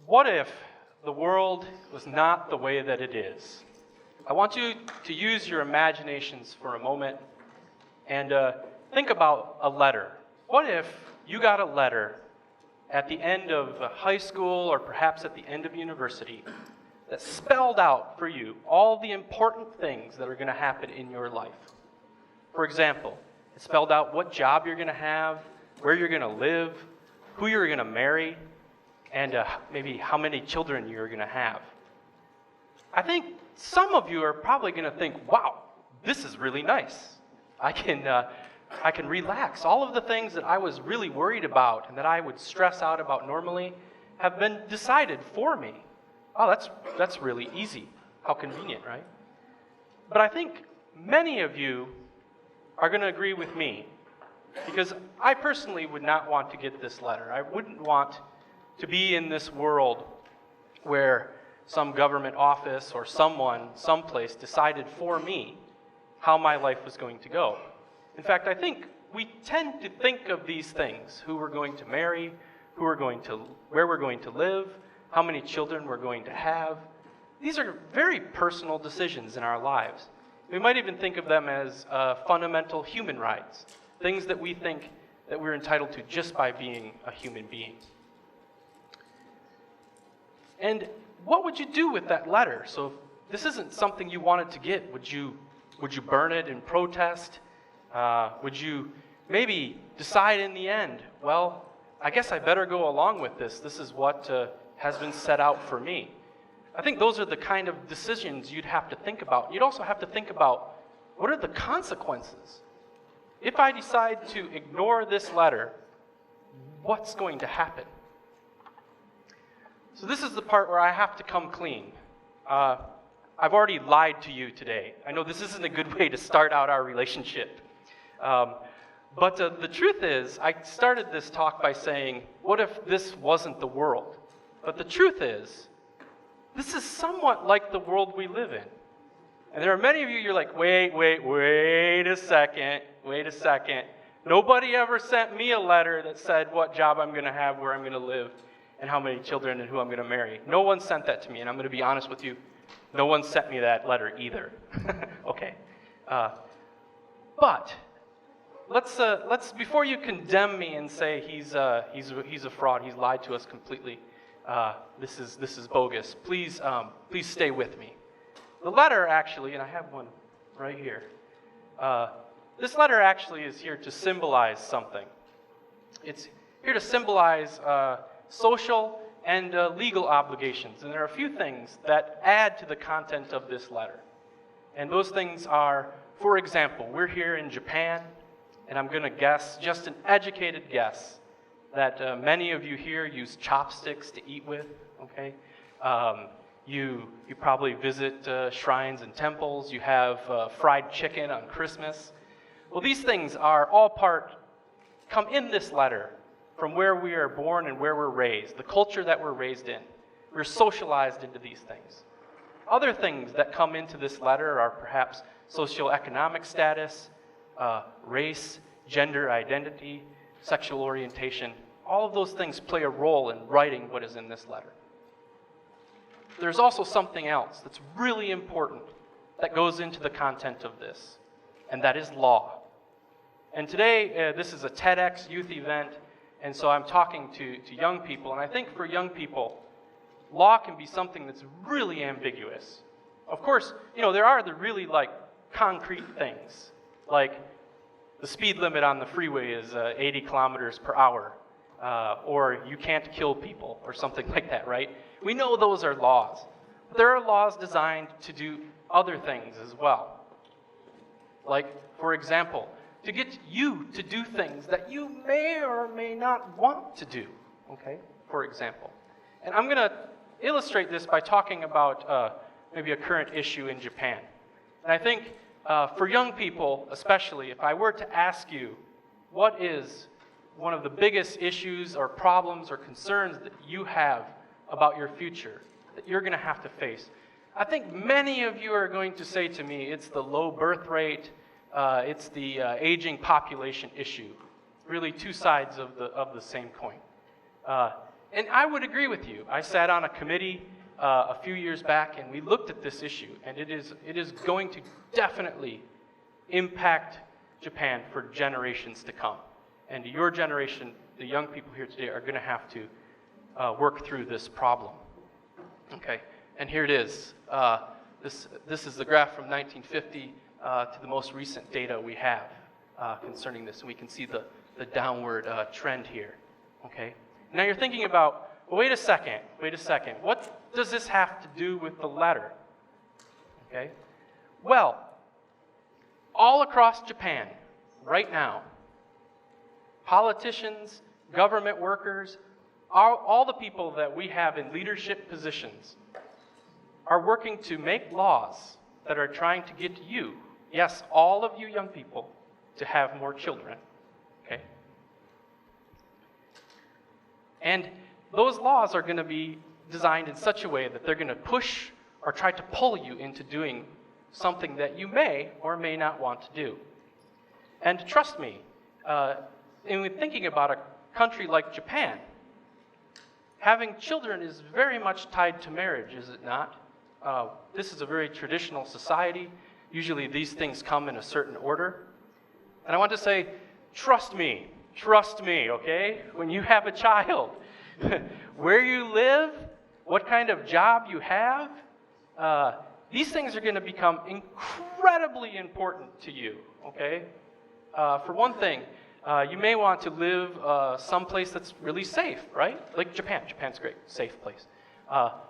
What if the world was not the way that it is? I want you to use your imaginations for a moment and think about a letter. What if you got a letter at the end of high school or perhaps at the end of university that spelled out for you all the important things that are going to happen in your life? For example, it spelled out what job you're going to have, where you're going to live, who you're going to marry, and maybe how many children you're going to have. I think some of you are probably going to think, wow, this is really nice. I can relax. All of the things that I was really worried about and that I would stress out about normally have been decided for me. Oh, that's really easy. How convenient, right? But I think many of you are going to agree with me, because I personally would not want to get this letter. I wouldn't want to be in this world where some government office or someone, someplace decided for me how my life was going to go. In fact, I think we tend to think of these things: who we're going to marry, where we're going to live, how many children we're going to have. These are very personal decisions in our lives. We might even think of them as fundamental human rights, things that we think that we're entitled to just by being a human being. And what would you do with that letter? So if this isn't something you wanted to get, would you burn it in protest? Would you maybe decide in the end, well, I guess I better go along with this. This is what has been set out for me. I think those are the kind of decisions you'd have to think about. You'd also have to think about, what are the consequences? If I decide to ignore this letter, what's going to happen? So this is the part where I have to come clean. I've already lied to you today. I know this isn't a good way to start out our relationship. But the truth is, I started this talk by saying, what if this wasn't the world? But the truth is, this is somewhat like the world we live in. And there are many of you, you're like, wait a second. Nobody ever sent me a letter that said what job I'm going to have, where I'm going to live, and how many children and who I'm going to marry. No one sent that to me, and I'm going to be honest with you, no one sent me that letter either. Okay. But let's before you condemn me and say he's a fraud, he's lied to us completely, this is bogus, please stay with me. The letter actually, and I have one right here, this letter actually is here to symbolize something. It's here to symbolize social and legal obligations. And there are a few things that add to the content of this letter. And those things are, for example, we're here in Japan, and I'm going to guess, just an educated guess, that many of you here use chopsticks to eat with, okay? You probably visit shrines and temples. You have fried chicken on Christmas. Well, these things are all come in this letter from where we are born and where we're raised, the culture that we're raised in. We're socialized into these things. Other things that come into this letter are perhaps socioeconomic status, race, gender identity, sexual orientation. All of those things play a role in writing what is in this letter. There's also something else that's really important that goes into the content of this, and that is law. And today, this is a TEDxYouth event, and so I'm talking to young people, and I think for young people, law can be something that's really ambiguous. Of course, there are the really concrete things, like the speed limit on the freeway is 80 kilometers per hour, or you can't kill people, or something like that, right? We know those are laws. But there are laws designed to do other things as well. Like, for example, to get you to do things that you may or may not want to do, okay, for example. And I'm going to illustrate this by talking about maybe a current issue in Japan. And I think for young people especially, if I were to ask you, what is one of the biggest issues or problems or concerns that you have about your future, that you're going to have to face, I think many of you are going to say to me, it's the low birth rate, it's the aging population issue. Really two sides of the same coin. And I would agree with you. I sat on a committee a few years back, and we looked at this issue, and it is going to definitely impact Japan for generations to come. And your generation, the young people here today, are going to have to work through this problem. Okay, and here it is. This is the graph from 1950 to the most recent data we have concerning this, and we can see the downward trend here. Okay, now you're thinking about, well, wait a second, what does this have to do with the letter? Okay, well, all across Japan, right now, politicians, government workers, all the people that we have in leadership positions are working to make laws that are trying to get you, yes, all of you young people, to have more children, okay? And those laws are going to be designed in such a way that they're going to push or try to pull you into doing something that you may or may not want to do. And trust me, in thinking about a country like Japan, having children is very much tied to marriage, is it not? This is a very traditional society. Usually these things come in a certain order. And I want to say, trust me, okay? When you have a child, where you live, what kind of job you have, these things are going to become incredibly important to you, okay? For one thing, you may want to live someplace that's really safe, right? Like Japan. Japan's great, safe place.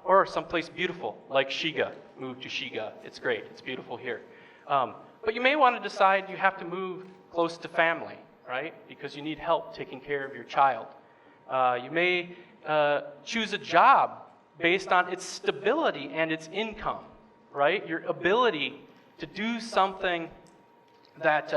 Or someplace beautiful, like Shiga. Move to Shiga. It's great. It's beautiful here. But you may want to decide you have to move close to family, right? Because you need help taking care of your child. You may choose a job based on its stability and its income, right? Your ability to do something that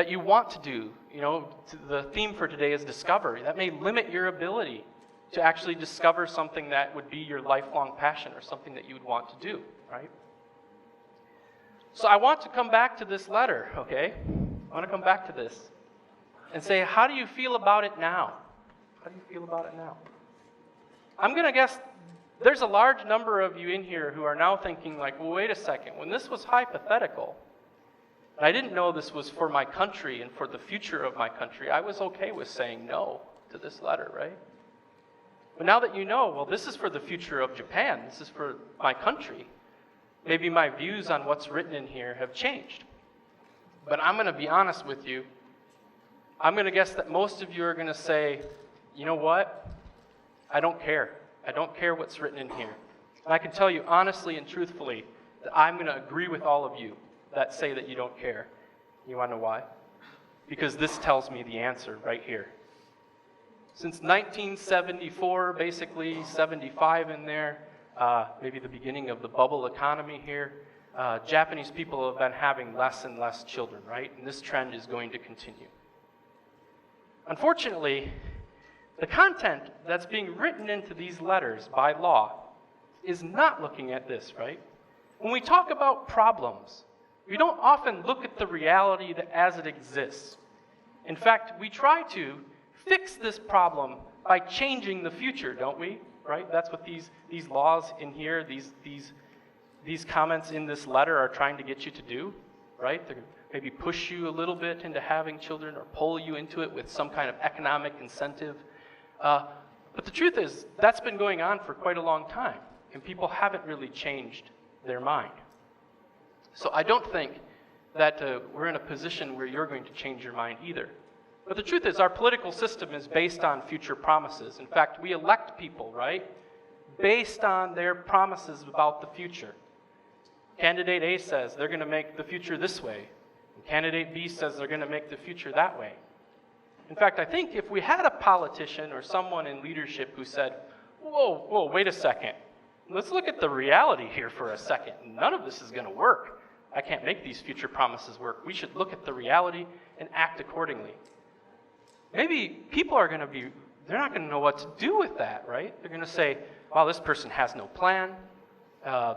you want to do. You know, the theme for today is discovery. That may limit your ability to actually discover something that would be your lifelong passion or something that you would want to do, right? So I want to come back to this letter, okay? I want to come back to this and say, how do you feel about it now? How do you feel about it now? I'm going to guess there's a large number of you in here who are now thinking like, well, wait a second. When this was hypothetical, and I didn't know this was for my country and for the future of my country, I was okay with saying no to this letter, right? But now that you know, well, this is for the future of Japan, this is for my country, maybe my views on what's written in here have changed. But I'm going to be honest with you. I'm going to guess that most of you are going to say, you know what? I don't care. I don't care what's written in here. And I can tell you honestly and truthfully that I'm going to agree with all of you that say that you don't care. You want to know why? Because this tells me the answer right here. Since 1974, basically 75 in there, maybe the beginning of the bubble economy here, Japanese people have been having less and less children, right? And this trend is going to continue. Unfortunately, the content that's being written into these letters by law is not looking at this, right? When we talk about problems, we don't often look at the reality that as it exists. In fact, we try to fix this problem by changing the future, don't we? Right? That's what these laws in here, these comments in this letter are trying to get you to do, right? They're maybe push you a little bit into having children or pull you into it with some kind of economic incentive. But the truth is, that's been going on for quite a long time, and people haven't really changed their mind. So I don't think that we're in a position where you're going to change your mind either. But the truth is, our political system is based on future promises. In fact, we elect people, right, based on their promises about the future. Candidate A says they're going to make the future this way. And candidate B says they're going to make the future that way. In fact, I think if we had a politician or someone in leadership who said, whoa, wait a second. Let's look at the reality here for a second. None of this is going to work. I can't make these future promises work. We should look at the reality and act accordingly. Maybe people are going to be, they're not going to know what to do with that, right? They're going to say, wow, this person has no plan. I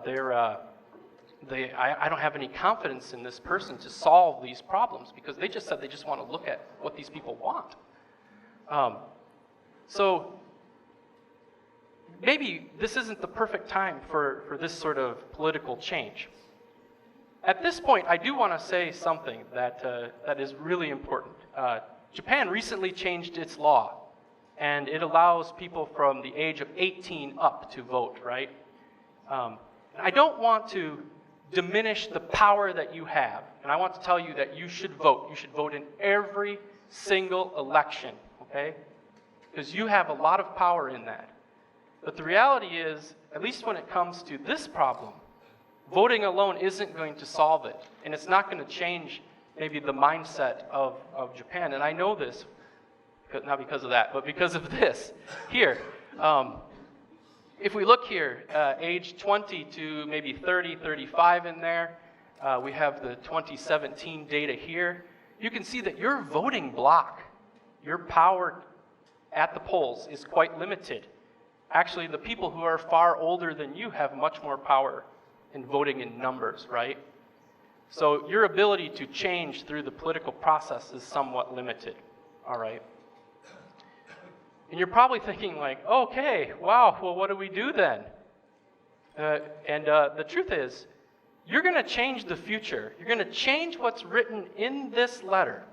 don't have any confidence in this person to solve these problems because they just said they just want to look at what these people want. So maybe this isn't the perfect time for this sort of political change. At this point, I do want to say something that is really important. Japan recently changed its law, and it allows people from the age of 18 up to vote, right? I don't want to diminish the power that you have, and I want to tell you that you should vote. You should vote in every single election, okay? Because you have a lot of power in that. But the reality is, at least when it comes to this problem, voting alone isn't going to solve it, and it's not going to change maybe the mindset of Japan. And I know this, not because of that, but because of this. Here, if we look here, age 20 to maybe 30, 35 in there, we have the 2017 data here. You can see that your voting block, your power at the polls is quite limited. Actually, the people who are far older than you have much more power in voting in numbers, right? So your ability to change through the political process is somewhat limited, all right? And you're probably thinking like, okay, wow, well, what do we do then? The truth is, you're going to change the future. You're going to change what's written in this letter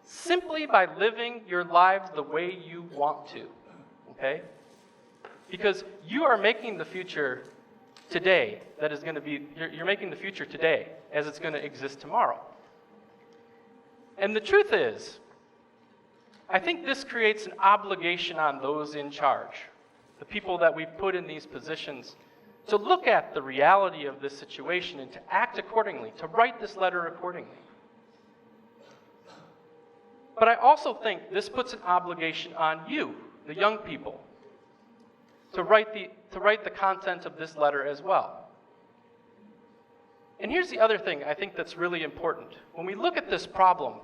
simply by living your lives the way you want to, okay? Because you are making the future today that is going to be, you're making the future today as it's going to exist tomorrow. And the truth is, I think this creates an obligation on those in charge, the people that we've put in these positions, to look at the reality of this situation and to act accordingly, to write this letter accordingly. But I also think this puts an obligation on you, the young people, to write the content of this letter as well. And here's the other thing I think that's really important. When we look at this problem,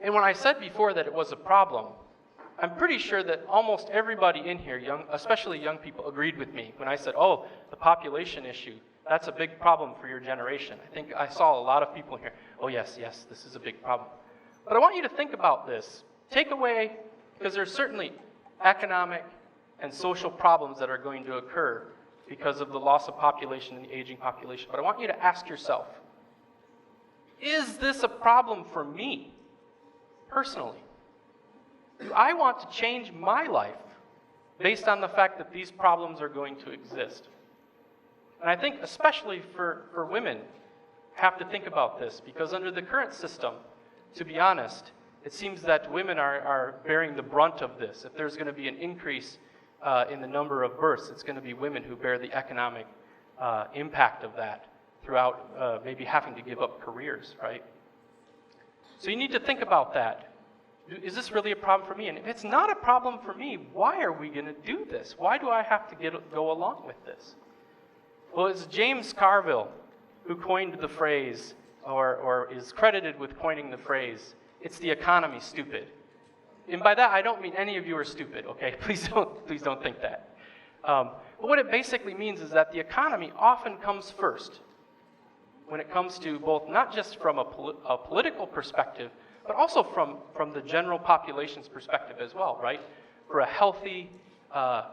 and when I said before that it was a problem, I'm pretty sure that almost everybody in here, especially young people, agreed with me when I said, oh, the population issue, that's a big problem for your generation. I think I saw a lot of people here, oh yes, this is a big problem. But I want you to think about this. Take away, because there's certainly economic and social problems that are going to occur because of the loss of population and the aging population. But I want you to ask yourself, is this a problem for me, personally? Do I want to change my life based on the fact that these problems are going to exist? And I think especially for women, have to think about this, because under the current system, to be honest, it seems that women are bearing the brunt of this. If there's going to be an increase in the number of births, it's going to be women who bear the economic impact of that throughout maybe having to give up careers, right? So you need to think about that. Is this really a problem for me? And if it's not a problem for me, why are we going to do this? Why do I have to go along with this? Well, it's James Carville who coined the phrase, or is credited with coining the phrase, "It's the economy, stupid." And by that, I don't mean any of you are stupid, okay? Please don't think that. But what it basically means is that the economy often comes first when it comes to both, not just from a political perspective, but also from the general population's perspective as well, right? For a healthy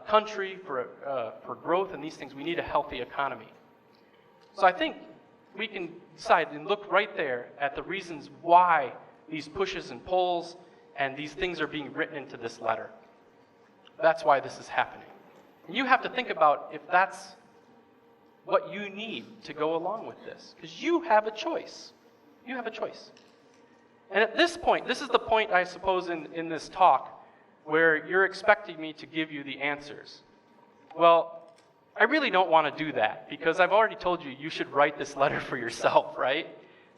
country, for growth and these things, we need a healthy economy. So I think we can decide and look right there at the reasons why these pushes and pulls and these things are being written into this letter. That's why this is happening. And you have to think about if that's what you need to go along with this, because you have a choice. You have a choice. And at this point, this is the point, I suppose, in this talk, where you're expecting me to give you the answers. Well, I really don't want to do that, because I've already told you you should write this letter for yourself, right?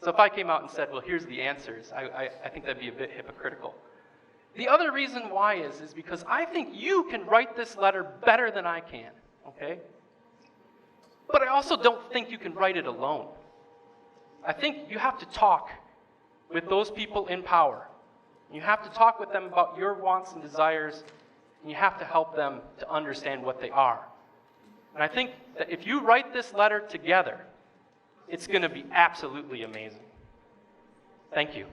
So if I came out and said, well, here's the answers, I think that'd be a bit hypocritical. The other reason why is because I think you can write this letter better than I can, okay? But I also don't think you can write it alone. I think you have to talk with those people in power. You have to talk with them about your wants and desires, and you have to help them to understand what they are. And I think that if you write this letter together, it's going to be absolutely amazing. Thank you.